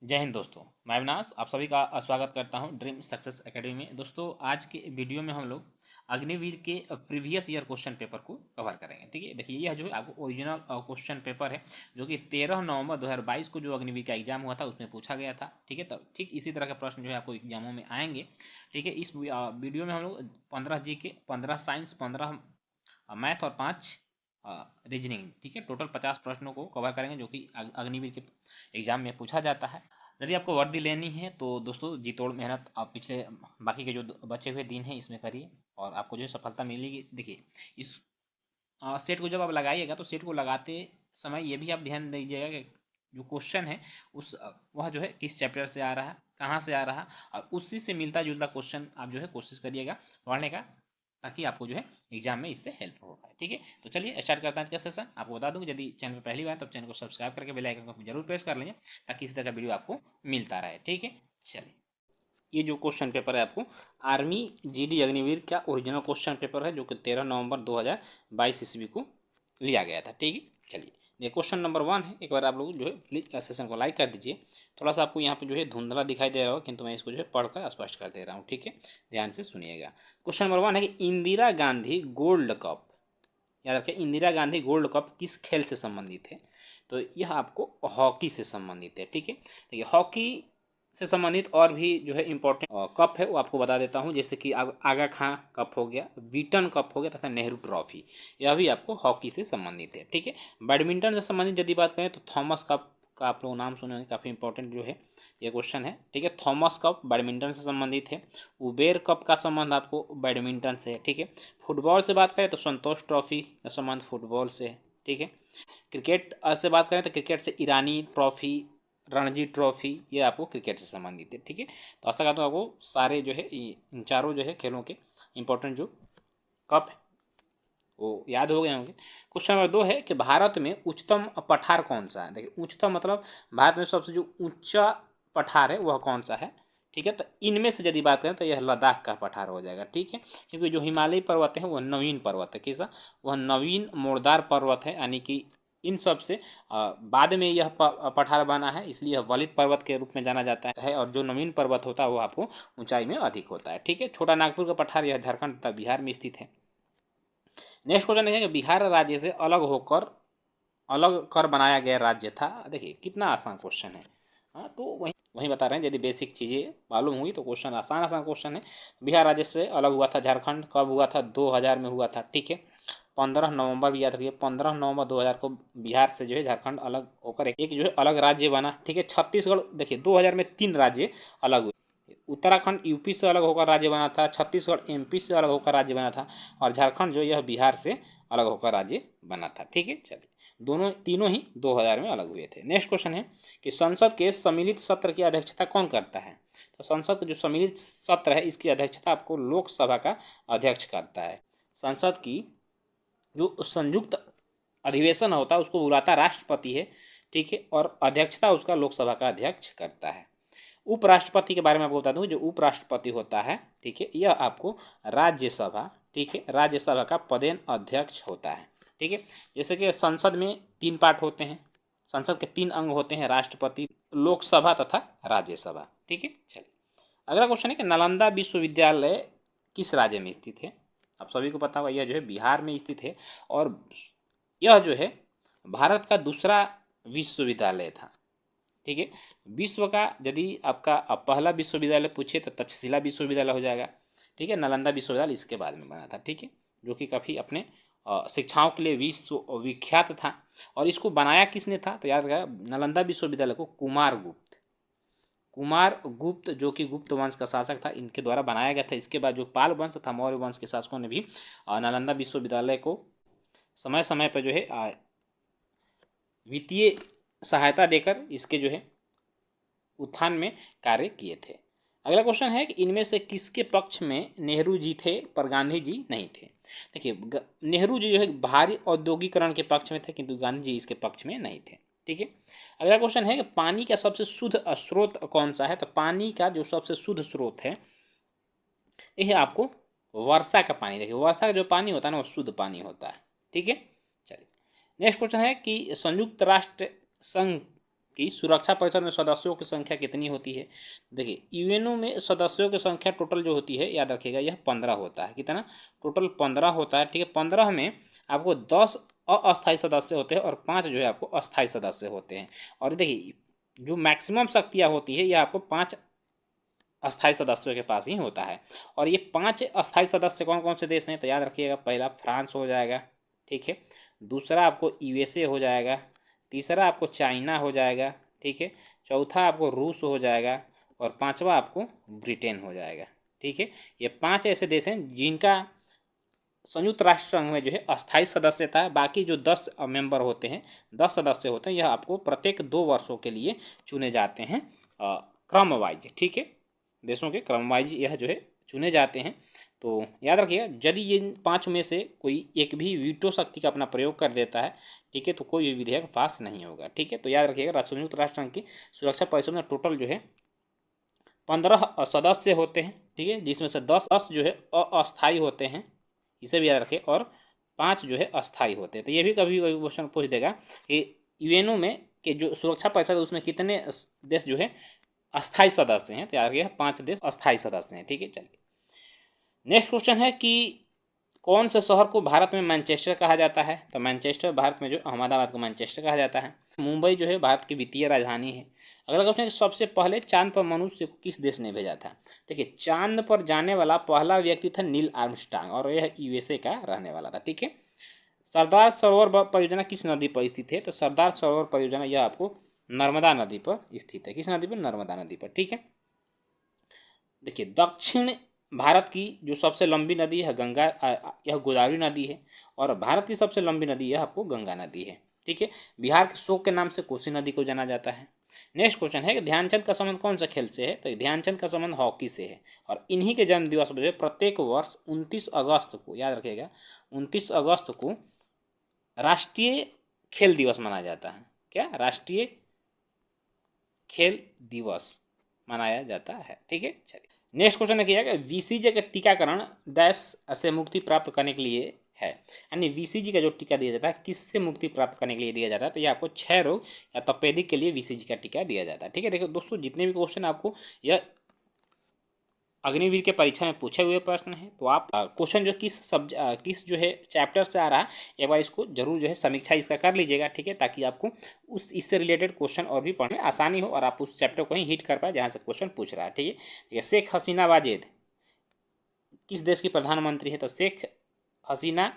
जय हिंद दोस्तों। मैं अविनाश आप सभी का स्वागत करता हूं ड्रीम सक्सेस एकेडमी में। दोस्तों आज के वीडियो में हम लोग अग्निवीर के प्रीवियस ईयर क्वेश्चन पेपर को कवर करेंगे। ठीक है, देखिए यह जो है आपको ओरिजिनल क्वेश्चन पेपर है जो कि 13 नवंबर 2022 को जो अग्निवीर का एग्जाम हुआ था उसमें पूछा गया था। ठीक है, तो ठीक इसी तरह के प्रश्न जो है आपको एग्जामों में आएंगे। ठीक है, इस वीडियो में हम लोग 15 जीके, 15 साइंस, 15 मैथ और 5 रीजनिंग, ठीक है, टोटल 50 प्रश्नों को कवर करेंगे जो कि अग्निवीर के एग्जाम में पूछा जाता है। यदि आपको वर्दी लेनी है तो दोस्तों जी तोड़ मेहनत आप पिछले बाकी के जो बचे हुए दिन हैं इसमें करिए और आपको जो है सफलता मिलेगी। देखिए इस सेट को जब आप लगाइएगा तो सेट को लगाते समय ये भी आप ध्यान दीजिएगा कि जो क्वेश्चन है उस वह जो है किस चैप्टर से आ रहा है, कहाँ से आ रहा है, और उसी से मिलता जुलता क्वेश्चन आप जो है कोशिश करिएगा पढ़ने का, ताकि आपको जो है एग्जाम में इससे हेल्प हो पाए। ठीक है, तो चलिए स्टार्ट करते हैं आज का सेशन। आपको बता दूं यदि चैनल पर पहली बार तो चैनल को सब्सक्राइब करके बेल आइकन को जरूर प्रेस कर लीजिए ताकि इसी तरह का वीडियो आपको मिलता रहे। ठीक है, चलिए ये जो क्वेश्चन पेपर है आपको आर्मी जीडी अग्निवीर का ओरिजिनल क्वेश्चन पेपर है जो कि 13 नवंबर 2022 ईस्वी को लिया गया था। ठीक है, चलिए ये क्वेश्चन नंबर 1 है। एक बार आप लोग जो है प्लीज सेशन को लाइक कर दीजिए। थोड़ा सा आपको यहाँ पे जो है धुंधला दिखाई दे रहा हो, किंतु मैं इसको जो है पढ़कर स्पष्ट कर दे रहा हूँ। ठीक है, ध्यान से सुनिएगा। क्वेश्चन नंबर 1 है कि इंदिरा गांधी गोल्ड कप, याद रखें इंदिरा गांधी गोल्ड कप किस खेल से संबंधित है? तो यह आपको हॉकी से संबंधित है। ठीक है, देखिए हॉकी से संबंधित और भी जो है इम्पोर्टेंट कप है वो आपको बता देता हूँ, जैसे कि आगा खां कप हो गया, बीटन कप हो गया तथा नेहरू ट्रॉफी, यह भी आपको हॉकी से संबंधित है। ठीक है, बैडमिंटन से संबंधित यदि बात करें तो थॉमस कप का आप लोग नाम सुने होंगे, काफ़ी इंपॉर्टेंट जो है ये क्वेश्चन है। ठीक है, थॉमस कप बैडमिंटन से संबंधित है। उबेर कप का संबंध आपको बैडमिंटन से है। ठीक है, फुटबॉल से बात करें तो संतोष ट्रॉफी का संबंध फुटबॉल से है। ठीक है, क्रिकेट से बात करें तो क्रिकेट से ईरानी ट्रॉफी, रणजी ट्रॉफी, ये आपको क्रिकेट से संबंधित है। ठीक है, तो आशा करता हूँ आपको सारे जो है इन चारों जो है खेलों के इंपॉर्टेंट जो कप है वो याद हो गए होंगे। क्वेश्चन नंबर 2 है कि भारत में उच्चतम पठार कौन सा है? देखिए उच्चतम मतलब भारत में सबसे जो ऊंचा पठार है वह कौन सा है? ठीक है, तो इनमें से यदि बात करें तो यह लद्दाख का पठार हो जाएगा। ठीक है, क्योंकि जो हिमालयी पर्वत है वह नवीन पर्वत है। कैसा? वह नवीन मोड़दार पर्वत है, यानी कि इन सब से बाद में यह पठार बना है, इसलिए यह वलित पर्वत के रूप में जाना जाता है। और जो नवीन पर्वत होता है वो आपको ऊंचाई में अधिक होता है। ठीक है, छोटा नागपुर का पठार यह झारखंड तथा बिहार में स्थित है। नेक्स्ट क्वेश्चन देखेंगे, बिहार राज्य से अलग कर बनाया गया राज्य था। देखिए कितना आसान क्वेश्चन है। हाँ, तो वही वही बता रहे हैं, यदि बेसिक चीज़ें मालूम हुई तो क्वेश्चन आसान आसान क्वेश्चन है। बिहार राज्य से अलग हुआ था झारखंड, कब हुआ था? 2000 में हुआ था। ठीक है, 15 नवंबर भी याद रखिए, 15 नवंबर 2000 को बिहार से जो है झारखंड अलग होकर एक जो है अलग राज्य बना। ठीक है, छत्तीसगढ़ देखिए 2000 में 3 राज्य अलग हुए। उत्तराखंड यूपी से अलग होकर राज्य बना था, छत्तीसगढ़ एमपी से अलग होकर राज्य बना था, और झारखंड जो यह बिहार से अलग होकर राज्य बना था। ठीक है, चलिए दोनों तीनों ही 2000 में अलग हुए थे। नेक्स्ट क्वेश्चन है कि संसद के सम्मिलित सत्र की अध्यक्षता कौन करता है? तो संसद का जो सम्मिलित सत्र है इसकी अध्यक्षता आपको लोकसभा का अध्यक्ष करता है। संसद की जो संयुक्त अधिवेशन होता है उसको बुलाता राष्ट्रपति है। ठीक है, और अध्यक्षता उसका लोकसभा का अध्यक्ष करता है। उपराष्ट्रपति के बारे में आपको बता दूं, जो उपराष्ट्रपति होता है, ठीक है, यह आपको राज्यसभा, ठीक है, राज्यसभा का पदेन अध्यक्ष होता है। ठीक है, जैसे कि संसद में 3 पार्ट होते हैं, संसद के 3 अंग होते हैं, राष्ट्रपति, लोकसभा तथा राज्यसभा। ठीक है, चलिए अगला क्वेश्चन है कि नालंदा विश्वविद्यालय किस राज्य में स्थित है? आप सभी को पता होगा यह जो है बिहार में स्थित है, और यह जो है भारत का दूसरा विश्वविद्यालय था। ठीक है, विश्व का यदि आपका पहला विश्वविद्यालय पूछे तो तक्षशिला विश्वविद्यालय हो जाएगा। ठीक है, नालंदा विश्वविद्यालय इसके बाद में बना था। ठीक है, जो कि काफ़ी अपने शिक्षाओं के लिए विश्व विख्यात था। और इसको बनाया किसने था? तो याद रखा, नालंदा विश्वविद्यालय को कुमार गुप्त जो कि गुप्त वंश का शासक था, इनके द्वारा बनाया गया था। इसके बाद जो पाल वंश था, मौर्य वंश के शासकों ने भी नालंदा विश्वविद्यालय को समय समय पर जो है वित्तीय सहायता देकर इसके जो है उत्थान में कार्य किए थे। अगला क्वेश्चन है कि इनमें से किसके पक्ष में नेहरू जी थे पर गांधी जी नहीं थे? देखिए नेहरू जी जो है भारी औद्योगिकरण के पक्ष में थे, किंतु गांधी जी इसके पक्ष में नहीं थे। ठीक है, अगला क्वेश्चन है कि पानी का सबसे शुद्ध स्रोत कौन सा है? तो पानी का जो सबसे शुद्ध स्रोत है यह आपको वर्षा का पानी। देखिए वर्षा का जो पानी होता है ना वो शुद्ध पानी होता है। ठीक है, चलिए नेक्स्ट क्वेश्चन है कि संयुक्त राष्ट्र संघ कि सुरक्षा परिषद में सदस्यों की संख्या कितनी होती है। देखिए यूएनओ में सदस्यों की संख्या टोटल जो होती है, याद रखिएगा, यह 15 होता है। कितना? टोटल 15 होता है। ठीक है, 15 में आपको 10 अस्थायी सदस्य होते हैं और 5 जो है आपको अस्थायी सदस्य होते हैं। और देखिए जो मैक्सिमम शक्तियाँ होती है यह आपको 5 अस्थायी सदस्यों के पास ही होता है। और ये 5 अस्थायी सदस्य कौन कौन से देश हैं, तो याद रखिएगा, पहला फ्रांस हो जाएगा, ठीक है, दूसरा आपको यूएसए हो जाएगा, तीसरा आपको चाइना हो जाएगा, ठीक है, चौथा आपको रूस हो जाएगा और पांचवा आपको ब्रिटेन हो जाएगा। ठीक है, ये 5 ऐसे देश हैं जिनका संयुक्त राष्ट्र संघ में जो है अस्थायी सदस्यता है। बाकी जो 10 मेंबर होते हैं, 10 सदस्य होते हैं, यह आपको प्रत्येक 2 वर्षों के लिए चुने जाते हैं क्रम वाइज। ठीक है, देशों के क्रम वाइज यह जो है चुने जाते हैं। तो याद रखिएगा, यदि ये 5 में से कोई एक भी वीटो शक्ति का अपना प्रयोग कर देता है, ठीक है, तो कोई भी विधेयक पास नहीं होगा। ठीक है, तो याद रखिएगा, संयुक्त राष्ट्र संघ की सुरक्षा परिषद में टोटल जो है 15 सदस्य होते हैं। ठीक है, जिसमें से 10 जो है अस्थायी होते हैं, इसे भी याद रखें, और 5 जो है अस्थायी होते हैं। तो ये भी कभी कभी क्वेश्चन पूछ देगा कि यूएनओ में के जो सुरक्षा परिषद है उसमें कितने देश जो है अस्थायी सदस्य हैं, तो याद रखिएगा 5 देश अस्थायी सदस्य हैं। ठीक है, चलिए नेक्स्ट क्वेश्चन है कि कौन से शहर को भारत में मैनचेस्टर कहा जाता है। तो मैनचेस्टर भारत में जो अहमदाबाद को मैनचेस्टर कहा जाता है। मुंबई जो है भारत की वित्तीय राजधानी है। अगला क्वेश्चन है सबसे पहले चांद पर मनुष्य को किस देश ने भेजा था। देखिए चांद पर जाने वाला पहला व्यक्ति था नील आर्मस्ट्रांग और यह यूएसए का रहने वाला था। ठीक है, सरदार सरोवर परियोजना किस नदी पर स्थित है। तो सरदार सरोवर परियोजना यह आपको नर्मदा नदी पर स्थित है। किस नदी पर? नर्मदा नदी पर। ठीक है, देखिए दक्षिण भारत की जो सबसे लंबी नदी है गंगा, यह गोदावरी नदी है। और भारत की सबसे लंबी नदी यह आपको गंगा नदी है। ठीक है, बिहार के शोक के नाम से कोसी नदी को जाना जाता है। नेक्स्ट क्वेश्चन है कि ध्यानचंद का संबंध कौन सा खेल से है। तो ध्यानचंद का संबंध हॉकी से है। और इन्हीं के जन्म दिवस पर प्रत्येक वर्ष 29 अगस्त को, याद रखिएगा, 29 अगस्त को राष्ट्रीय खेल दिवस मनाया जाता है। क्या? राष्ट्रीय खेल दिवस मनाया जाता है। ठीक है, चलिए नेक्स्ट क्वेश्चन देखिएगा, बीसीजी का टीकाकरण डैश से मुक्ति प्राप्त करने के लिए है। यानी बीसीजी का जो टीका दिया जाता है किससे मुक्ति प्राप्त करने के लिए दिया जाता है। तो ये आपको क्षय रोग या तपेदिक के लिए बीसीजी का टीका दिया जाता है। ठीक है, देखो दोस्तों, जितने भी क्वेश्चन आपको यह अग्निवीर के परीक्षा में पूछे हुए प्रश्न है, तो आप क्वेश्चन जो किस जो है चैप्टर से आ रहा है, एक बार इसको जरूर जो है समीक्षा इसका कर लीजिएगा। ठीक है, ताकि आपको इससे रिलेटेड क्वेश्चन और भी पढ़ने आसानी हो और आप उस चैप्टर को ही हिट कर पाए जहाँ से क्वेश्चन पूछ रहा है। ठीक है, शेख हसीना वाजेद किस देश की प्रधानमंत्री है। तो शेख हसीना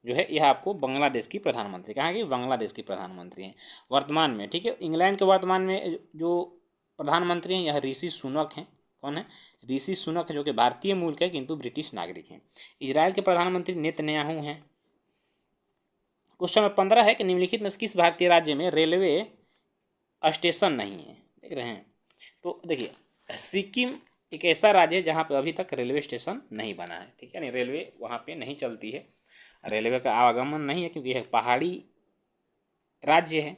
जो है यह आपको बांग्लादेश की प्रधानमंत्री, कहाँ की? बांग्लादेश की प्रधानमंत्री हैं वर्तमान में। ठीक है, इंग्लैंड के वर्तमान में जो प्रधानमंत्री हैं यह ऋषि सुनक हैं। कौन है? ऋषि सुनक है, जो कि भारतीय मूल के किंतु ब्रिटिश नागरिक हैं। इजराइल के प्रधानमंत्री नेतन्याहू हैं। क्वेश्चन नंबर 15 है कि निम्नलिखित में किस भारतीय राज्य में रेलवे स्टेशन नहीं है। देख रहे हैं, तो देखिए सिक्किम एक ऐसा राज्य है जहाँ पर अभी तक रेलवे स्टेशन नहीं बना है। ठीक है, नहीं रेलवे वहाँ पे नहीं चलती है, रेलवे का आवागमन नहीं है क्योंकि यह पहाड़ी राज्य है।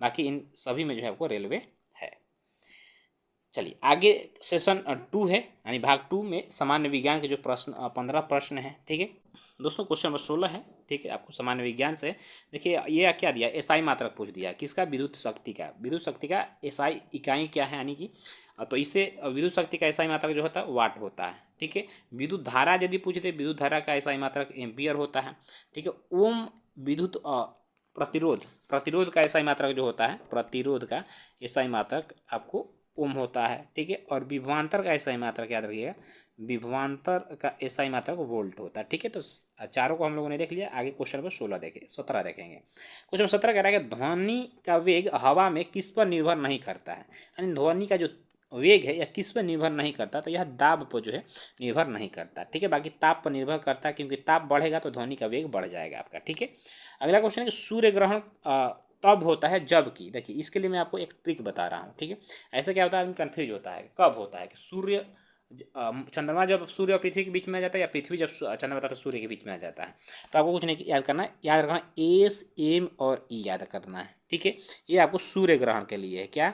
बाकी इन सभी में जो है आपको रेलवे है। चलिए आगे सेशन 2 है, यानी भाग 2 में सामान्य विज्ञान के जो प्रश्न 15 प्रश्न है। ठीक है दोस्तों, क्वेश्चन नंबर 16 है। ठीक है, आपको सामान्य विज्ञान से देखिए ये क्या दिया, एसआई मात्रक पूछ दिया। किसका? विद्युत शक्ति का। विद्युत शक्ति का एसआई इकाई क्या है, यानी कि तो इससे विद्युत शक्ति का एसआई मात्रक जो होता है वाट होता है। ठीक है, विद्युत धारा यदि पूछते, विद्युत धारा का एसआई मात्रक एम्पियर होता है। ठीक है, ओम विद्युत प्रतिरोध का एसआई मात्रक जो होता है, प्रतिरोध का एसआई मात्रक आपको ओम होता है। ठीक है, और विभवांतर का एसआई मात्रक याद रखिएगा, विभवांतर का एसआई मात्रक वोल्ट होता है। ठीक है, तो चारों को हम लोगों ने देख लिया। आगे क्वेश्चन नंबर 17 देखेंगे। क्वेश्चन 17 कह रहा है कि ध्वनि का वेग हवा में किस पर निर्भर नहीं करता है। यानी ध्वनि का जो वेग है यह किस पर निर्भर नहीं करता, तो यह दाब पर जो है निर्भर नहीं करता। ठीक है, बाकी ताप पर निर्भर करता है, क्योंकि ताप बढ़ेगा तो ध्वनि का वेग बढ़ जाएगा आपका। ठीक है, अगला क्वेश्चन है कि सूर्य ग्रहण तब होता है जबकि, देखिए इसके लिए मैं आपको एक ट्रिक बता रहा हूँ। ठीक है, ऐसा क्या होता है, आदमी कन्फ्यूज होता है कब होता है कि सूर्य चंद्रमा जब सूर्य और पृथ्वी के बीच में आ जाता है, या पृथ्वी जब चंद्रमा तथा सूर्य के बीच में आ जाता है। तो आपको कुछ नहीं याद करना है, याद रखना एस एम और ई याद करना है। ठीक है, ये आपको सूर्य ग्रहण के लिए है। क्या?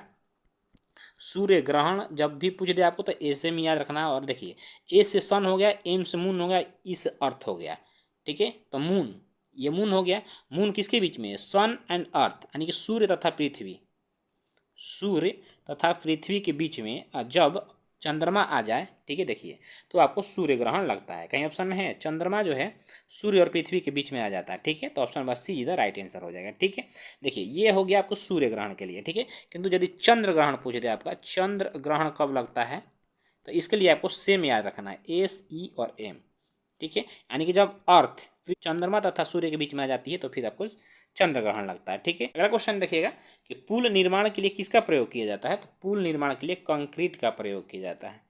सूर्य ग्रहण जब भी पूछ दे आपको तो ए से में याद रखना है। और देखिए ए से सन हो गया, एम से मून हो गया, ई से अर्थ हो गया। ठीक है, तो मून, ये मून हो गया। मून किसके बीच में है? सन एंड अर्थ, यानी कि सूर्य तथा पृथ्वी। सूर्य तथा पृथ्वी के बीच में जब चंद्रमा आ जाए, ठीक है, देखिए तो आपको सूर्य ग्रहण लगता है। कहीं ऑप्शन में है चंद्रमा जो है सूर्य और पृथ्वी के बीच में आ जाता है, ठीक है, तो ऑप्शन नंबर सी इधर राइट आंसर हो जाएगा। ठीक है, देखिए ये हो गया आपको सूर्य ग्रहण के लिए। ठीक है, किंतु यदि चंद्र ग्रहण पूछ दे आपका, चंद्र ग्रहण कब लगता है, तो इसके लिए आपको सेम याद रखना है, एस ई और एम। ठीक है, यानी कि जब अर्थ चंद्रमा तथा सूर्य के बीच में आ जाती है तो फिर आपको चंद्र ग्रहण लगता है। ठीक है, अगला क्वेश्चन देखिएगा कि पुल निर्माण के लिए किसका प्रयोग किया जाता है, तो पुल निर्माण के लिए कंक्रीट का प्रयोग किया जाता है।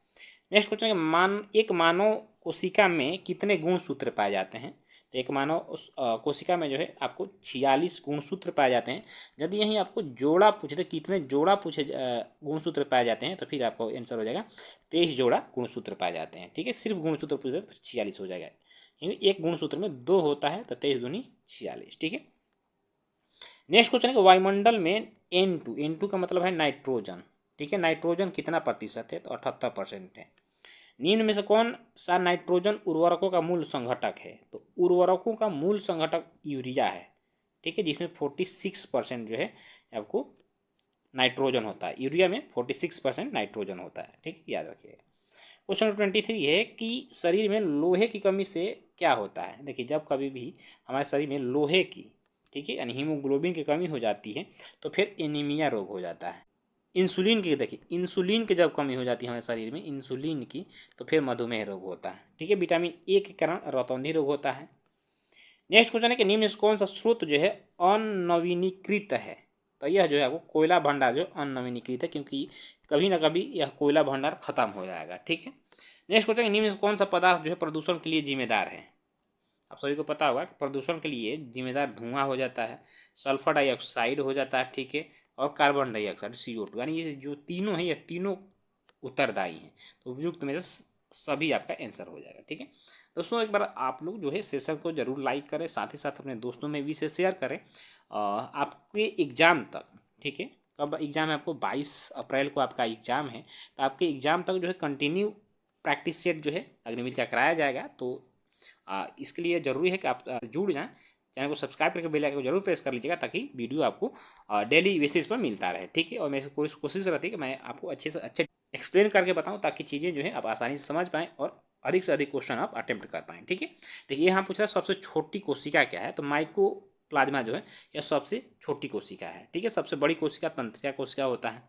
नेक्स्ट क्वेश्चन है एक मानव कोशिका में कितने गुणसूत्र पाए जाते हैं, तो एक मानव कोशिका में जो है आपको 46 गुणसूत्र पाए जाते हैं। यदि यहीं आपको जोड़ा पूछे तो कितने जोड़ा पूछे गुणसूत्र पाए जाते हैं, तो फिर आपको आंसर हो जाएगा 23 जोड़ा गुणसूत्र पाए जाते हैं। ठीक है, सिर्फ गुणसूत्र पूछे तो 46 हो जाएगा, क्योंकि एक गुणसूत्र में 2 होता है, तो 23 दूनी 46। ठीक है, नेक्स्ट क्वेश्चन है कि वायुमंडल में N2 का मतलब है नाइट्रोजन। ठीक है, नाइट्रोजन कितना प्रतिशत है, तो 78% है। निम्न में से कौन सा नाइट्रोजन उर्वरकों का मूल संघटक है, तो उर्वरकों का मूल संघटक यूरिया है। ठीक है, जिसमें 46% जो है आपको नाइट्रोजन होता है, यूरिया में 46% नाइट्रोजन होता है। ठीक, याद रखिएगा। क्वेश्चन नंबर 23 है कि शरीर में लोहे की कमी से क्या होता है। देखिए जब कभी भी हमारे शरीर में लोहे की, ठीक है, यानी हीमोग्लोबिन की कमी हो जाती है तो फिर एनीमिया रोग हो जाता है। इंसुलिन की, देखिए इंसुलिन की जब कमी हो जाती है हमारे शरीर में इंसुलिन की, तो फिर मधुमेह रोग होता है। ठीक है, विटामिन ए के कारण रतौंधी रोग होता है। नेक्स्ट क्वेश्चन है कि निम्न में कौन सा स्रोत जो है अननवीनीकृत है, तो यह जो है आपको कोयला भंडार जो अननवीनीकृत है, क्योंकि कभी ना कभी यह कोयला भंडार खत्म हो जाएगा। ठीक है, नेक्स्ट क्वेश्चन है निम्न में कौन सा पदार्थ जो है प्रदूषण के लिए जिम्मेदार है। आप सभी को पता होगा कि प्रदूषण के लिए जिम्मेदार धुआं हो जाता है, सल्फर डाइऑक्साइड हो जाता है, ठीक है, और कार्बन डाइऑक्साइड CO2, यानी ये जो तीनों हैं ये तीनों उत्तरदायी हैं, तो उपयुक्त में से सभी आपका आंसर हो जाएगा। ठीक है दोस्तों, एक बार आप लोग जो है सेशन को जरूर लाइक करें, साथ ही साथ अपने दोस्तों में भी इसे शेयर करें। आपके एग्जाम तक, ठीक है, कब एग्जाम है आपको 22 अप्रैल को आपका एग्जाम है, तो आपके एग्जाम तक जो है कंटिन्यू प्रैक्टिस सेट जो है अग्निवीर का कराया जाएगा। तो इसके लिए ज़रूरी है कि आप जुड़ जाएं, चैनल को सब्सक्राइब करके बेल आइकन को जरूर प्रेस कर लीजिएगा, ताकि वीडियो आपको डेली बेसिस पर मिलता रहे। ठीक है, और मेरी कोशिश रहती है कि मैं आपको अच्छे से अच्छे एक्सप्लेन करके बताऊं, ताकि चीज़ें जो है आप आसानी से समझ पाएँ और अधिक से अधिक क्वेश्चन आप अटेम्प्ट कर पाएँ। ठीक है, देखिए यहाँ पूछ रहा है सबसे छोटी कोशिका क्या है, तो माइकोप्लाज्मा जो है यह सबसे छोटी कोशिका है। ठीक है, सबसे बड़ी कोशिका तंत्रिका कोशिका होता है।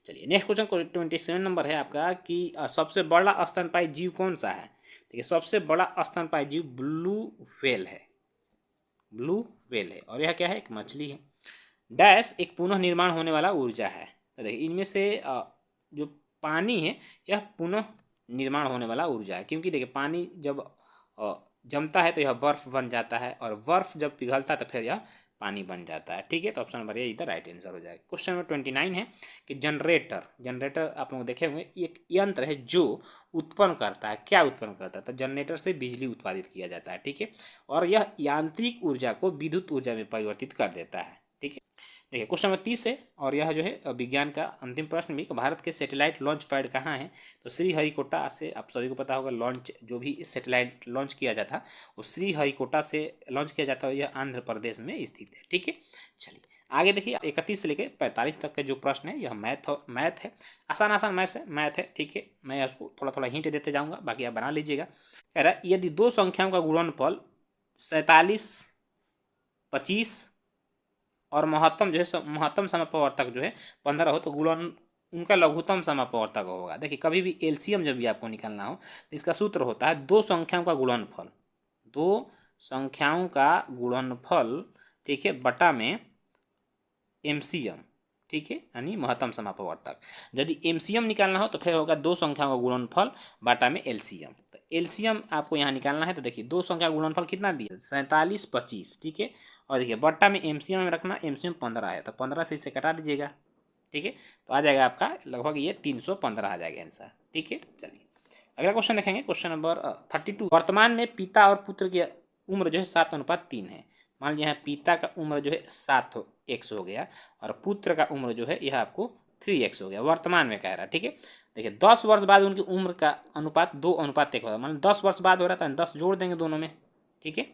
चलिए नेक्स्ट क्वेश्चन 27 नंबर है आपका कि सबसे बड़ा स्तनपायी जीव कौन सा है। देखिए सबसे बड़ा स्तनपायी जीव ब्लू व्हेल है, ब्लू व्हेल है, और यह क्या है, एक मछली है। डैश एक पुनः निर्माण होने वाला ऊर्जा है, तो देखिए इनमें से जो पानी है यह पुनः निर्माण होने वाला ऊर्जा है, क्योंकि देखिए पानी जब जमता है तो यह बर्फ बन जाता है, और बर्फ जब पिघलता है तो फिर यह पानी बन जाता है। ठीक है, तो ऑप्शन नंबर ए इधर राइट आंसर हो जाएगा। क्वेश्चन नंबर 29 है कि जनरेटर आप लोग देखे होंगे एक यंत्र है जो उत्पन्न करता है, क्या उत्पन्न करता है, तो जनरेटर से बिजली उत्पादित किया जाता है। ठीक है, और यह यांत्रिक ऊर्जा को विद्युत ऊर्जा में परिवर्तित कर देता है। ठीक है, देखिए क्वेश्चन नंबर 30 है, और यह जो है विज्ञान का अंतिम प्रश्न भी, भारत के सैटेलाइट लॉन्च पैड कहाँ है, तो श्रीहरिकोटा से, आप सभी को पता होगा लॉन्च जो भी सैटेलाइट लॉन्च किया जाता है वो श्रीहरिकोटा से लॉन्च किया जाता है, यह आंध्र प्रदेश में स्थित है। ठीक है, चलिए आगे देखिए 31 से लेकर 45 तक के जो प्रश्न है यह मैथ है, आसान मैथ है। ठीक है, मैं उसको थोड़ा थोड़ा हिंट देते जाऊँगा, बाकी आप बना लीजिएगा। कह रहा है यदि दो संख्याओं का गुणनफल 47, 25 और महत्तम जो है महत्तम समप्रवर्तक जो है 15 हो, तो गुणन उनका लघुत्तम समप्रवर्तक होगा। देखिए कभी भी एलसीएम जब भी आपको निकालना हो तो इसका सूत्र होता है दो संख्याओं का गुणनफल, दो संख्याओं का गुणनफल, ठीक है, बटा में एमसीएम। ठीक है, यानी महत्तम समापवर्तक। यदि एमसीएम निकालना हो तो फिर होगा दो संख्याओं का गुणनफल बाटा में एलसीएम। तो एलसीएम आपको यहाँ निकालना है, तो देखिए दो संख्या का गुणनफल कितना दिया, 47, 25। ठीक है, और देखिए बट्टा में एमसीएम में रखना, एमसीएम 15 है, तो 15 से इसे कटा दीजिएगा। ठीक है, तो आ जाएगा आपका लगभग ये 315 आ जाएगा आंसर। ठीक है, चलिए अगला क्वेश्चन देखेंगे, क्वेश्चन नंबर 32। वर्तमान में पिता और पुत्र की उम्र जो है 7:3 है। मान लीजिए यहाँ पिता का उम्र जो है 7x हो गया, और पुत्र का उम्र जो है यह आपको 3x हो गया, वर्तमान में कह रहा है। ठीक है, देखिए 10 वर्ष बाद उनकी उम्र का अनुपात 2:1 होगा। मान 10 वर्ष बाद हो रहा था, 10 जोड़ देंगे दोनों में। ठीक है,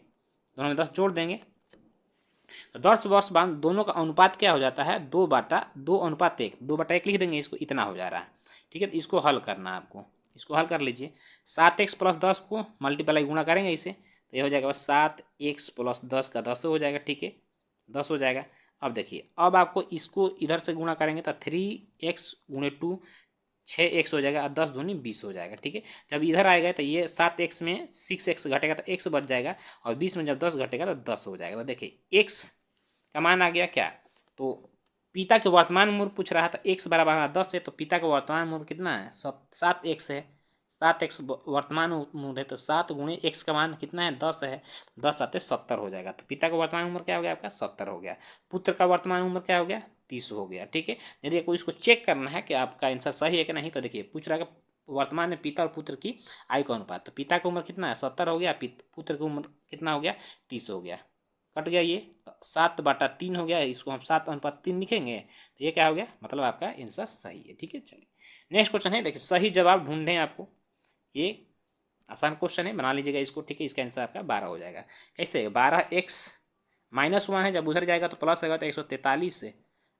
दोनों में 10 जोड़ देंगे, तो 10 वर्ष बाद दोनों का अनुपात क्या हो जाता है, 2/2:1, 2/1 लिख देंगे इसको, इतना हो जा रहा है। ठीक है, तो इसको हल करना है आपको, इसको हल कर लीजिए। 7x + 10 को मल्टीप्लाई गुणा करेंगे इसे, तो ये हो जाएगा 7x + 10 का 10 हो जाएगा। ठीक है, 10 हो जाएगा। अब देखिए, अब आपको इसको इधर से गुणा करेंगे तो 3x × 2 6x हो जाएगा और 10 दूनी 20 हो जाएगा। ठीक है, जब इधर आएगा तो ये 7x में 6x घटेगा तो x बच जाएगा, और 20 में जब 10 घटेगा तो 10 हो जाएगा। तो देखिए x का मान आ गया क्या, तो पिता के वर्तमान मूल्य पूछ रहा था, x बराबर 10 है, तो पिता का वर्तमान मूल्य कितना है, 7x है। 7x वर्तमान मूल्य है, तो 7 × x का मान कितना है, 10 है। 10 7 70 हो जाएगा। तो पिता का वर्तमान उम्र क्या हो गया आपका, 70 हो गया। पुत्र का वर्तमान उम्र क्या हो गया, 30 हो गया। ठीक है, यदि आपको इसको चेक करना है कि आपका आंसर सही है कि नहीं, तो देखिए पूछ रहा है वर्तमान में पिता और पुत्र की आयु का अनुपात, तो पिता की उम्र कितना है, 70 हो गया, पुत्र की उम्र कितना हो गया, 30 हो गया। कट गया, ये 7/3 हो गया, इसको हम 7:3 लिखेंगे, तो ये क्या हो गया, मतलब आपका आंसर सही है। ठीक है, चलिए नेक्स्ट क्वेश्चन है, देखिए सही जवाब ढूंढें आपको, ये आसान क्वेश्चन है, बना लीजिएगा इसको। ठीक है, इसका आंसर आपका 12 हो जाएगा। कैसे, 12x -1 है, जब उधर जाएगा तो प्लस होगा, तो 143 से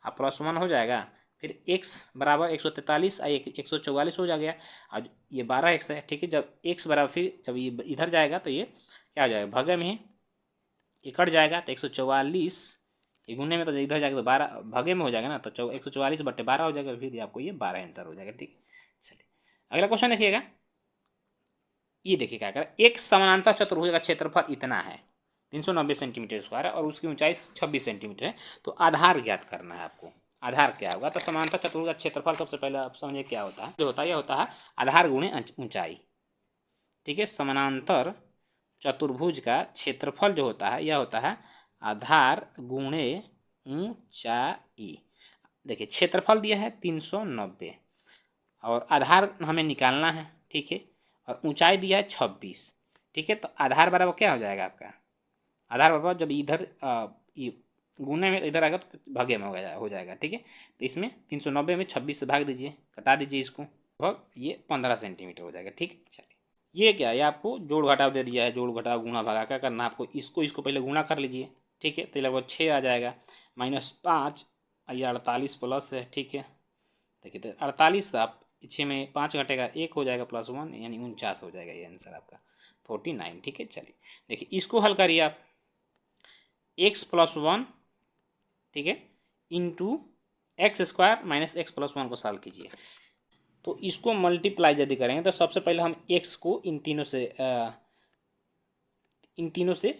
अब +1 हो जाएगा, फिर x बराबर 143 और 144 हो जाएगा, और ये 12x है। ठीक है, जब x बराबर, फिर जब ये इधर जाएगा तो ये क्या हो जाएगा, भगे में ये कट जाएगा, तो 144 ये गुने में, तो इधर जाएगा तो 12 भगे में हो जाएगा ना, तो 144/12 हो जाएगा, फिर आपको ये 12 आंसर हो जाएगा। ठीक, चलिए अगला क्वेश्चन देखिएगा। ये देखिए क्या करें, एक समानांतर चतुर्भुज का क्षेत्रफल इतना है, 390 सेंटीमीटर स्क्वायर है, और उसकी ऊंचाई 26 सेंटीमीटर है। तो आधार ज्ञात करना है आपको। आधार क्या होगा, तो समानांतर चतुर्भुज का क्षेत्रफल सबसे पहले आप समझिए क्या होता है, जो होता है यह होता है आधार गुणे ऊंचाई। ठीक है, समानांतर चतुर्भुज का क्षेत्रफल जो होता है यह होता है आधार गुणे ऊंचाई। देखिए क्षेत्रफल दिया है 390 और आधार हमें निकालना है। ठीक है, और ऊंचाई दिया है 26। ठीक है, तो आधार बराबर क्या हो जाएगा आपका, आधार बराबर जब इधर गुने में इधर आएगा तो भागे में हो जाएगा। ठीक है, तो इसमें 390 में 26 से भाग दीजिए, कटा दीजिए इसको, लगभग ये 15 सेंटीमीटर हो जाएगा। ठीक, चलिए ये क्या है, आपको जोड़ घटाव दे दिया है, जोड़ घटाव गुणा भागा, क्या करना है आपको, इसको पहले गुणा कर लीजिए। ठीक है, तो लगभग 6 आ जाएगा, -5 ये 48 प्लस है। ठीक है, देखिए तो 48 आप 6 में 5 घटेगा, 1 हो जाएगा +1, यानी 49 हो जाएगा ये आंसर आपका 49। ठीक है, चलिए देखिए इसको हल करिए आप, x + 1, ठीक है, इंटू x² - x + 1 को सॉल्व कीजिए। तो इसको मल्टीप्लाई यदि करेंगे तो सबसे पहले हम x को इन तीनों से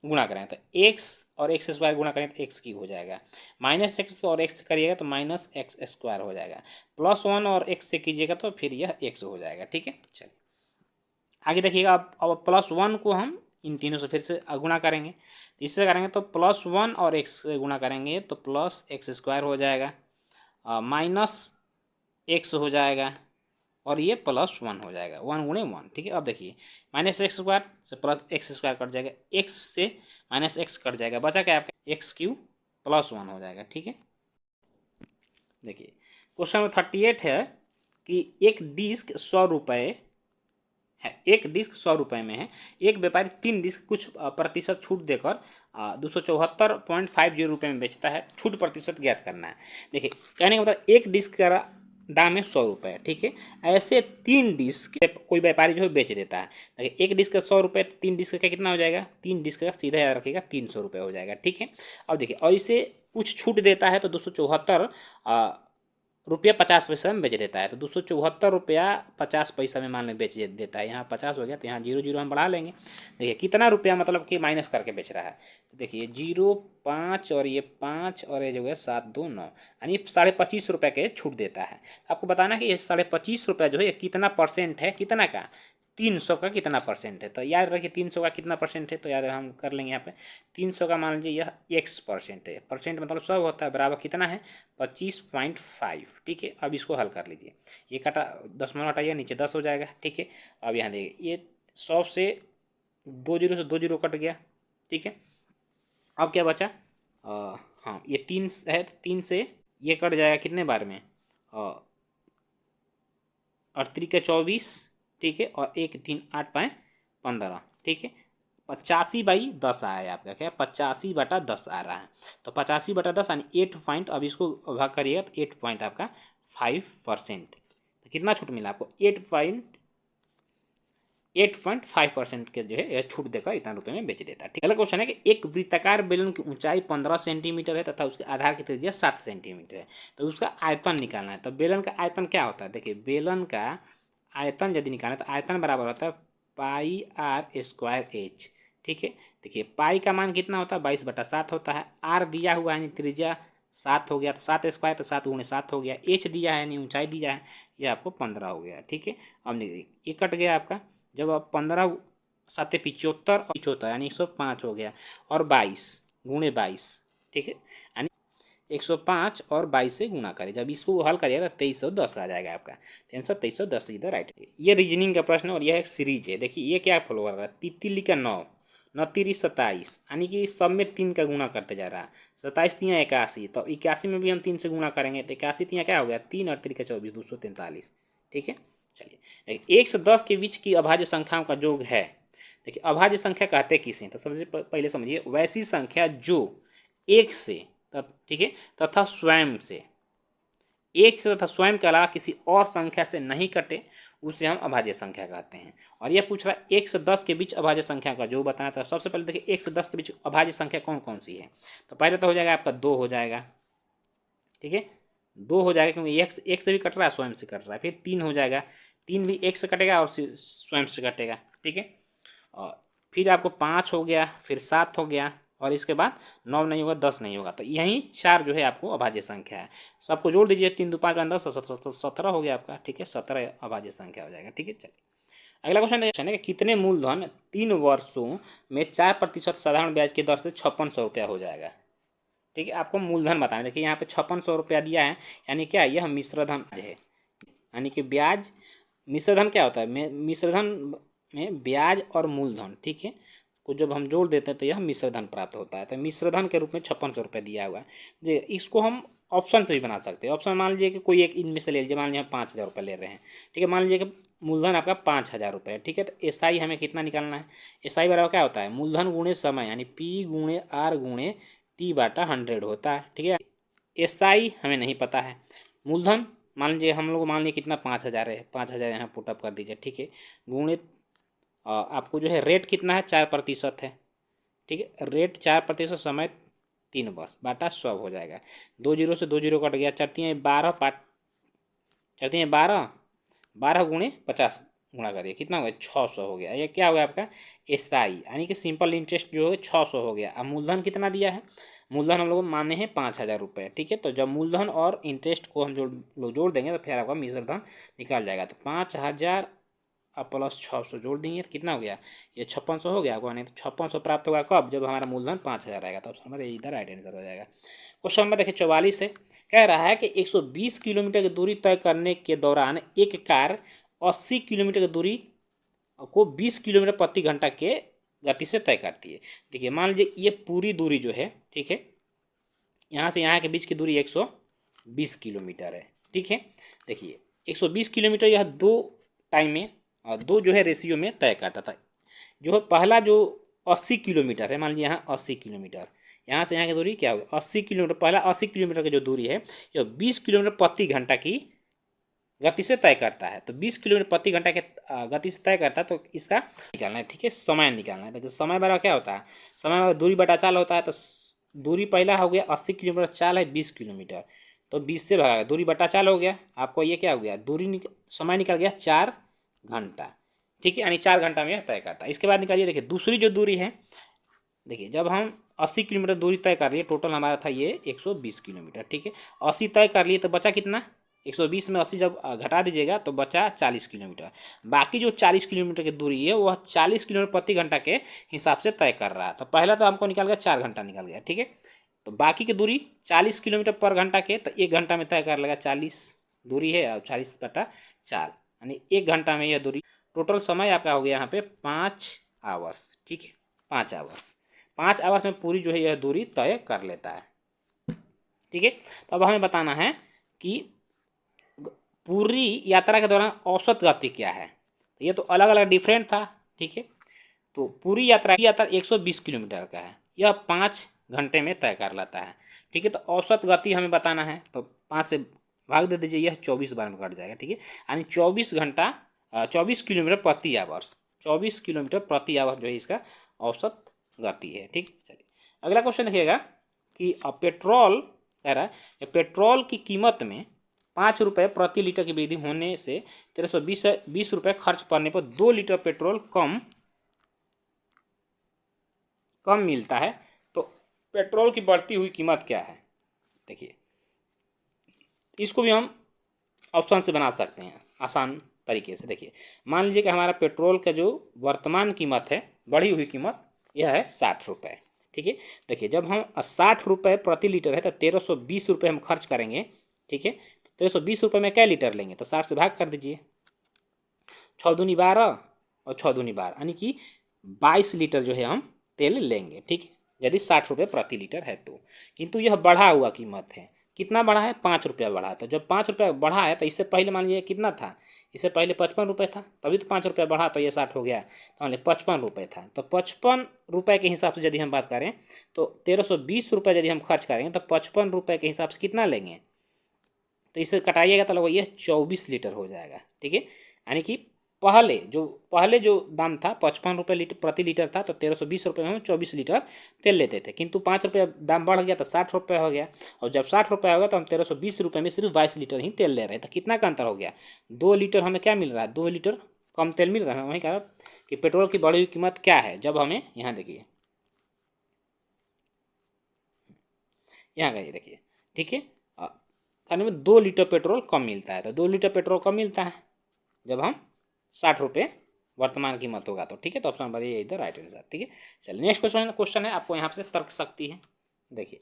गुणा करें, तो x और x² गुणा करें तो x³ हो जाएगा, -x और x करिएगा तो -x² हो जाएगा, +1 और x से कीजिएगा तो फिर यह x हो जाएगा। ठीक है, चलिए आगे देखिएगा, अब +1 को हम इन तीनों से फिर से गुणा करेंगे, इससे करेंगे तो +1 और x से गुणा करेंगे तो +x² हो जाएगा, -x हो जाएगा, और ये +1 हो जाएगा, 1 × 1। ठीक है, अब देखिए -x² से +x² कट जाएगा, x से -x कट जाएगा, बचा क्या आपका x³ +1 हो जाएगा। ठीक है, देखिए क्वेश्चन नंबर 38 है कि एक डिस्क 100 रुपये है, एक डिस्क 100 रुपये में है, एक व्यापारी 3 डिस्क कुछ प्रतिशत छूट देकर 274.50 रुपये में बेचता है, छूट प्रतिशत ज्ञात करना है। देखिए कहने का मतलब एक डिस्क का दाम है 100 रुपये। ठीक है, ऐसे 3 डिस्क कोई व्यापारी जो है बेच देता है। देखिए एक डिस्क का 100 रुपये, 3 डिस्क का कितना हो जाएगा, 3 डिस्क का सीधा याद रखिएगा 300 रुपये हो जाएगा। ठीक है, अब देखिए और इसे कुछ छूट देता है तो 274 रुपया 50 पैसा में बेच देता है, तो 274 रुपया 50 पैसा में मान लें बेच देता है। यहाँ 50 हो गया तो यहाँ 0 हम बढ़ा लेंगे। देखिए कितना रुपया मतलब कि माइनस करके बेच रहा है, तो देखिए 0 5 और ये 5 और ये जो है 7 2 9, यानी 25.5 रुपये के छूट देता है। आपको बताना कि ये 25.5 रुपये जो है ये कितना परसेंट है, कितना का 300 का कितना परसेंट है, तो याद रखिए 300 का कितना परसेंट है, तो याद हम कर लेंगे यहाँ पे 300 का मान लीजिए यह x% है, परसेंट मतलब 100 होता है, बराबर कितना है 25.5। ठीक है, अब इसको हल कर लीजिए, ये काटा 10 में हटाइए, नीचे 10 हो जाएगा। ठीक है, अब यहाँ देखिए ये 100 से 2 0 से 2 0 कट गया। ठीक है, अब क्या बचा, हाँ ये 3 है, 3 से ये कट जाएगा कितने बार में, 38 के 24। ठीक है, और 1 3 8 5 15। ठीक है, 85/10 आया है आपका, क्या 85/10 आ रहा है। तो 85/10 यानी 8 पॉइंट, अब इसको भाग करिएगा तो 8 पॉइंट आपका 5%। तो कितना छूट मिला आपको? 8.5% के जो है यह छूट देकर इतना रुपये में बेच देता है। ठीक, अगला क्वेश्चन है कि एक वृत्ताकार बेलन की ऊंचाई 15 सेंटीमीटर है तथा उसके आधार की त्रिज्या 7 सेंटीमीटर है, तो उसका आयतन निकालना है। तो बेलन का आयतन क्या होता है? देखिए, बेलन का आयतन यदि निकालना है तो आयतन बराबर होता है πr²h। ठीक है, देखिए पाई का मान कितना होता है? 22/7 होता है। आर दिया हुआ है त्रिज्या 7 हो गया, तो 7² तो 7×7 हो गया। एच दिया है यानी ऊंचाई दिया है, ये आपको 15 हो गया। ठीक है, अब देखिए ये कट गया आपका, जब आप 15 7 75 और 75 यानी 105 हो गया, और 22 × 22। ठीक है, यानी 105 और 22 से गुणा करें, जब इसको हल करिएगा तो 2310 आ जाएगा आपका। आंसर 2310 इधर राइट है। ये रीजनिंग का प्रश्न और यह एक सीरीज है। देखिए ये क्या फॉलो कर रहा है? तितली का 9, 9×3 27, यानी कि सब में 3 का गुणा करते जा रहा है। 27×3 81, तो 81 में भी हम 3 से गुणा करेंगे तो 81×3 क्या हो गया? 3 और 3 का 24, 243। ठीक है, चलिए 1 से 10 के बीच की अभाज्य संख्याओं का योग है। देखिए अभाज्य संख्या कहते किसे? तो सबसे पहले समझिए, वैसी संख्या जो 1 से, ठीक है, तथा स्वयं से, 1 से तथा स्वयं के अलावा किसी और संख्या से नहीं कटे, उसे हम अभाज्य संख्या कहते हैं। और यह पूछ रहा है 1 से 10 के बीच अभाज्य संख्या का जो बताना था। सबसे पहले देखिए 1 से 10 के बीच अभाज्य संख्या कौन कौन सी है? तो पहले तो हो जाएगा आपका 2 हो जाएगा। ठीक है, 2 हो जाएगा क्योंकि 1 से भी कट रहा है, स्वयं से कट रहा है। फिर 3 हो जाएगा, 3 भी 1 से कटेगा और स्वयं से कटेगा। ठीक है, और फिर आपको 5 हो गया, फिर 7 हो गया, और इसके बाद 9 नहीं होगा, 10 नहीं होगा। तो यही 4 जो है आपको अभाज्य संख्या है। सबको जोड़ दीजिए, 3 × 2 = 5 × 10 17 हो गया आपका। ठीक है, 17 अभाज्य संख्या हो जाएगा। ठीक है, चलिए अगला क्वेश्चन है कि कितने मूलधन 3 वर्षों में 4% साधारण ब्याज की दर से 5600 रुपया हो जाएगा? ठीक है, आपको मूलधन बताना। देखिए यहाँ पे 5600 रुपया दिया है, यानी क्या? यह मिश्रधन है, यानी कि ब्याज। मिश्रधन क्या होता है? मिश्रधन में ब्याज और मूलधन, ठीक है, को जब हम जोड़ देते हैं तो यह मिश्रधन प्राप्त होता है। तो मिश्रधन के रूप में 5600 रुपये दिया हुआ है। इसको हम ऑप्शन से भी बना सकते हैं। ऑप्शन मान लीजिए कि कोई एक इनमें से ले लीजिए, मान लीजिए हम 5000 रुपये ले रहे हैं। ठीक है, मान लीजिए कि मूलधन आपका 5000 रुपये है। ठीक है, तो एसआई हमें कितना निकालना है? एसआई बराबर क्या होता है? मूलधन गुणे समय, यानी P/R/T/100 होता है। ठीक है, एसआई हमें नहीं पता है। मूलधन मान लीजिए हम लोग मान लीजिए कितना 5000 है, 5000 यहाँ पुटअप कर दीजिए। ठीक है, गुणे आपको जो है रेट कितना है? 4% है। ठीक है, रेट 4%, समय 3 वर्ष, बाटा 100 हो जाएगा। 2 0 से 2 0 कट गया, 4×3 = 12, 12, 12 × 50 गुणा करिए, कितना हो गया? 600 हो गया। ये क्या हो गया आपका? एसआई, यानी कि सिंपल इंटरेस्ट जो है 600 हो गया। अब मूलधन कितना दिया है? मूलधन हम लोग माने हैं 5000 रुपये। ठीक है, तो जब मूलधन और इंटरेस्ट को हम जोड़ देंगे तो फिर आपका मिश्रधन निकाल जाएगा। तो 5000 अब प्लस 600 जोड़ देंगे तो कितना हो गया? ये 5600 हो गया आपको, नहीं तो 5600 प्राप्त होगा कब? जब हमारा मूलधन 5000 आएगा, तब हमारे इधर राइट आंसर हो जाएगा। क्वेश्चन नंबर देखिए 44 है, कह रहा है कि 120 किलोमीटर की दूरी तय करने के दौरान एक कार 80 किलोमीटर की दूरी को 20 किलोमीटर प्रति घंटा के गति से तय करती है। देखिए मान लीजिए ये पूरी दूरी जो है, ठीक है, यहाँ से यहाँ के बीच की दूरी 120 किलोमीटर है। ठीक है, देखिए 120 किलोमीटर यह 2 टाइम में और 2 जो है रेशियो में तय करता था। जो पहला जो 80 किलोमीटर है, मान लीजिए यहाँ 80 किलोमीटर, यहाँ से यहाँ की दूरी क्या होगी? 80 किलोमीटर। पहला 80 किलोमीटर की जो दूरी है यह 20 किलोमीटर प्रति घंटा की गति से तय करता है। तो 20 किलोमीटर प्रति घंटा के गति से तय करता है, तो इसका निकालना है। ठीक है, समय निकालना है। तो समय बराबर क्या होता है? समय दूरी बटा चाल होता है। तो दूरी पहला हो गया 80 किलोमीटर, चाल है 20 किलोमीटर, तो 20 से भागा, दूरी बटा चाल हो गया। आपको ये क्या हो गया? समय निकल गया 4 घंटा। ठीक है, यानी 4 घंटा में यह तय करता है। इसके बाद निकालिए, देखिए दूसरी जो दूरी है, देखिए जब हम 80 किलोमीटर दूरी तय कर लिए, टोटल हमारा था ये 120 किलोमीटर। ठीक है, 80 तय कर लिए तो बचा कितना? 120 में 80 जब घटा दीजिएगा तो बचा 40 किलोमीटर। बाकी जो 40 किलोमीटर की दूरी है वह 40 किलोमीटर प्रति घंटा के हिसाब से तय कर रहा है। तो पहला तो हमको निकल गया 4 घंटा निकल गया। ठीक है, तो बाकी की दूरी 40 किलोमीटर पर घंटा के, तो 1 घंटा में तय कर लेगा। 40 दूरी है और 40/4, यानी 1 घंटा में यह दूरी। टोटल समय आपका हो गया यहाँ पे 5 आवर्स। ठीक है, 5 आवर्स, 5 आवर्स में पूरी जो है यह दूरी तय कर लेता है। ठीक है, तो अब हमें बताना है कि पूरी यात्रा के दौरान औसत गति क्या है। तो ये तो अलग अलग डिफरेंट था। ठीक है, तो पूरी यात्रा 120 किलोमीटर का है, यह 5 घंटे में तय कर लेता है। ठीक है, तो औसत गति हमें बताना है, तो 5 से भाग दे दीजिए, यह 24 बार में कट जाएगा। ठीक है, यानी 24 किलोमीटर प्रति आवर, 24 किलोमीटर प्रति आवर जो है इसका औसत गति है। ठीक, चलिए अगला क्वेश्चन देखिएगा कि पेट्रोल कह रहा है, पेट्रोल की कीमत में 5 रुपये प्रति लीटर की वृद्धि होने से 1320 रुपये खर्च पड़ने पर 2 लीटर पेट्रोल कम मिलता है, तो पेट्रोल की बढ़ती हुई कीमत क्या है। देखिए इसको भी हम ऑप्शन से बना सकते हैं आसान तरीके से। देखिए मान लीजिए कि हमारा पेट्रोल का जो वर्तमान कीमत है, बढ़ी हुई कीमत, यह है 60 रुपये। ठीक है, देखिए जब हम 60 रुपये प्रति लीटर है तो 1320 रुपये हम खर्च करेंगे। ठीक है, 1320 रुपये में क्या लीटर लेंगे, तो 60 से भाग कर दीजिए, 6 दूनी 12 और 6 दूनी 12, यानी कि 22 लीटर जो है हम तेल लेंगे। ठीक है, यदि 60 रुपये प्रति लीटर है तो। किंतु यह बढ़ा हुआ कीमत है, कितना बढ़ा है, 5 रुपया बढ़ा। तो जब 5 रुपया बढ़ा है तो इससे पहले मान लीजिए कितना था, इससे पहले 55 रुपये था, तभी तो 5 रुपया बढ़ा तो ये 60 हो गया। तो मान लीजिए 55 रुपये था, तो 55 रुपये के हिसाब से यदि हम बात करें तो 1320 रुपये यदि हम खर्च करेंगे तो 55 रुपये के हिसाब से कितना लेंगे, तो इसे कटाइएगा तो लगभग ये 24 लीटर हो जाएगा। ठीक है, यानी कि पहले जो दाम था 55 रुपये लीटर प्रति लीटर था, तो 1320 रुपये में हम 24 लीटर तेल लेते थे। किंतु 5 रुपये दाम बढ़ गया तो 60 रुपये हो गया, और जब 60 रुपये हो गया तो हम 1320 रुपये में सिर्फ 22 लीटर ही तेल ले रहे हैं। तो कितना का अंतर हो गया, 2 लीटर हमें क्या मिल रहा है, 2 लीटर कम तेल मिल रहा है। वहीं कहा कि पेट्रोल की बढ़ी हुई कीमत क्या है, जब हमें यहाँ देखिए, यहाँ गए देखिए। ठीक है, खाने में 2 लीटर पेट्रोल कम मिलता है, तो 2 लीटर पेट्रोल कम मिलता है जब हम 60 रुपये वर्तमान कीमत होगा तो। ठीक है, तो ऑप्शन नंबर ये इधर राइट आंसर। ठीक है, चलिए नेक्स्ट क्वेश्चन है आपको यहाँ से तर्क शक्ति है। देखिए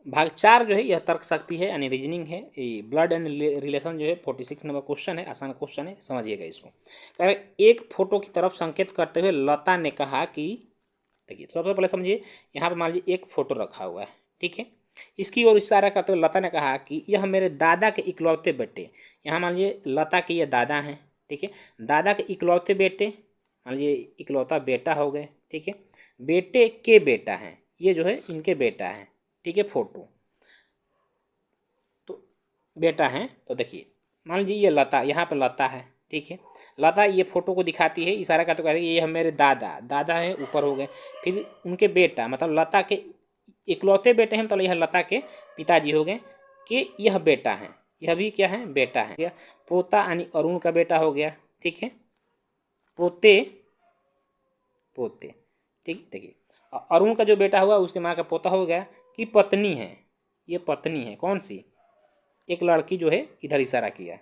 भाग 4 जो है यह तर्क शक्ति है, यानी रीजनिंग है। ये ब्लड एंड रिलेशन जो है 46 नंबर क्वेश्चन है, आसान क्वेश्चन है, समझिएगा इसको। एक फोटो की तरफ संकेत करते हुए लता ने कहा कि, देखिए सबसे पहले समझिए, यहाँ पर मान लीजिए एक फोटो रखा हुआ है। ठीक है, इसकी ओर इशारा करते हुए लता ने कहा कि यह मेरे दादा के इकलौते बेटे, यहाँ मान लीजिए लता के ये दादा हैं। ठीक है, दादा के इकलौते बेटे, मान लीजिए इकलौता बेटा हो गए। ठीक है, बेटे के बेटा हैं, ये जो है इनके बेटा हैं। ठीक है, फोटो तो बेटा हैं, तो देखिए मान लीजिए ये लता, यहाँ पर लता है। ठीक है, लता ये फोटो को दिखाती है, इशारा करते कहते हैं ये मेरे दादा हैं, ऊपर हो गए। फिर उनके बेटा, मतलब लता के इकलौते बेटे हैं, तो यह लता के पिताजी हो गए कि यह बेटा है, यह भी क्या है, बेटा है। पोता यानी अरुण का बेटा हो गया। ठीक है, पोते, ठीक, देखिए अरुण का जो बेटा हुआ उसके माँ का पोता हो गया। कि पत्नी है, ये पत्नी है, कौन सी, एक लड़की जो है, इधर इशारा किया,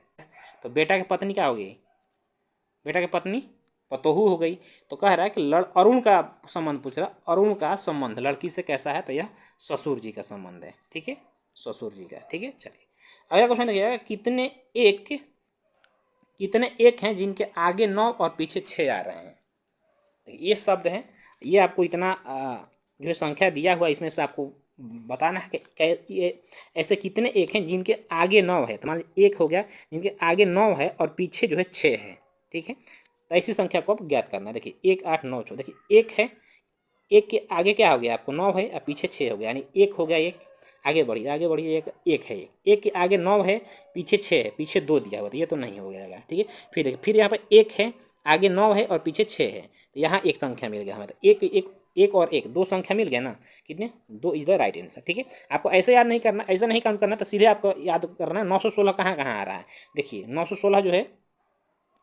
तो बेटा की पत्नी क्या हो गई, बेटा की पत्नी पतोहू हो गई। तो कह रहा है कि अरुण का संबंध पूछ रहा, अरुण का संबंध लड़की से कैसा है, तो यह ससुर जी का संबंध है। ठीक है, ससुर जी का। ठीक है, चलिए अगला क्वेश्चन देखिएगा, कितने एक हैं जिनके आगे 9 और पीछे 6 आ रहे हैं। ये शब्द है, ये आपको इतना जो संख्या दिया हुआ इसमें से आपको बताना है कि ये ऐसे कितने एक हैं जिनके आगे 9 है। तो मान लीजिए एक हो गया जिनके आगे 9 है और पीछे जो है 6 है। ठीक है, तो ऐसी संख्या को आप ज्ञात करना है। देखिए 1 8 9 6, देखिए एक है, एक के आगे क्या हो गया आपको 9 है और पीछे 6 हो गया, यानी एक हो गया, एक आगे बढ़िए, एक है, एक के आगे 9 है, पीछे 6 है, पीछे 2 दिया हुआ, तो ये तो नहीं हो जाएगा। ठीक है, फिर देखिए, फिर यहाँ पर एक है, आगे 9 है और पीछे 6 है, तो यहाँ एक संख्या मिल गया हमें, तो एक और एक, 2 संख्या मिल गया ना, कितने, 2 इज द राइट आंसर। ठीक है, आपको ऐसे याद नहीं करना, ऐसा नहीं काउंट करना, तो सीधे आपको याद करना है 916 कहाँ कहाँ आ रहा है। देखिए 916 जो है,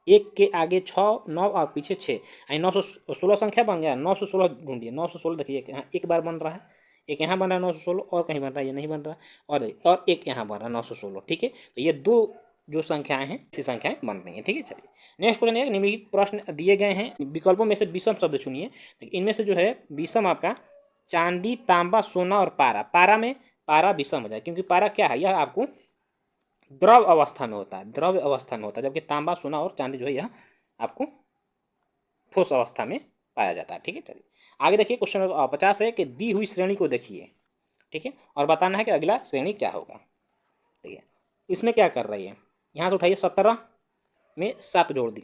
एक के आगे 6 9 और पीछे 6, यानी 916 संख्या बन गया। 916 ढूंढिए, 916 देखिए यहाँ एक बार बन रहा है, एक यहाँ बन रहा है 916, और कहीं बन रहा है, ये नहीं बन रहा, और एक यहाँ बन रहा है 916। ठीक है, तो ये 2 जो संख्याएं हैं ऐसी संख्याएं बन रही हैं। ठीक है, चलिए नेक्स्ट क्वेश्चन है, निम्नलिखित प्रश्न दिए गए हैं, विकल्पों में से विषम शब्द चुनिए। इनमें से जो है विषम आपका चांदी, तांबा, सोना और पारा। पारा में पारा विषम हो जाए, क्योंकि पारा क्या है, यह आपको द्रव अवस्था में होता है, द्रव्य अवस्था में होता है, जबकि तांबा, सोना और चांदी जो है यह आपको ठोस अवस्था में पाया जाता है। ठीक है, चलिए आगे देखिए, क्वेश्चन नंबर 50 है कि दी हुई श्रेणी को देखिए। ठीक है, और बताना है कि अगला श्रेणी क्या होगा। ठीक है, इसमें क्या कर रही है, यहाँ से उठाइए, 17 में 7 जोड़ दी,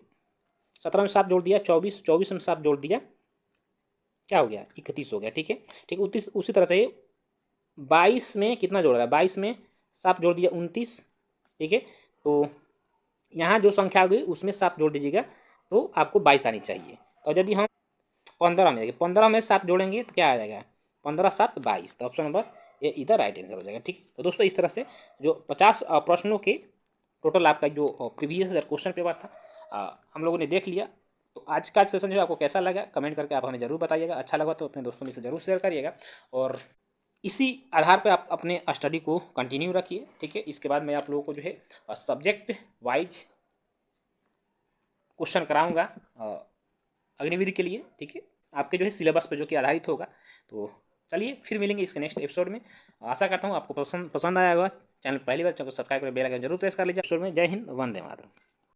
17 में 7 जोड़ दिया, 24 में 7 जोड़ दिया, क्या हो गया 31 हो गया। ठीक है, ठीक है। उसी तरह से 22 में कितना जोड़ रहा है, 22 में 7 जोड़ दिया 29। ठीक है, तो यहाँ जो संख्या आ गई उसमें 7 जोड़ दीजिएगा तो आपको 22 आनी चाहिए। और यदि हम 15 में देखिए, 15 में 7 जोड़ेंगे तो क्या आ जाएगा, 15 7 22, तो ऑप्शन नंबर ये इधर राइट आंसर हो जाएगा। ठीक, तो दोस्तों इस तरह से जो 50 प्रश्नों के टोटल आपका जो प्रीवियस ईयर क्वेश्चन पेपर था हम लोगों ने देख लिया। तो आज का सेशन जो है आपको कैसा लगा कमेंट करके आप हमें जरूर बताइएगा। अच्छा लगा तो अपने दोस्तों में से जरूर शेयर करिएगा और इसी आधार पर आप अपने स्टडी को कंटिन्यू रखिए। ठीक है, इसके बाद मैं आप लोगों को जो है सब्जेक्ट वाइज क्वेश्चन कराऊंगा अग्निवीर के लिए। ठीक है, आपके जो है सिलेबस पे जो कि आधारित होगा। तो चलिए फिर मिलेंगे इसके नेक्स्ट एपिसोड में। आशा करता हूँ आपको पसंद आया होगा। चैनल पहली बार चैनल को सब्सक्राइब कर बेल आइकन जरूर प्रेस कर लीजिए। एपिसोड में जय हिंद, वंदे मातरम।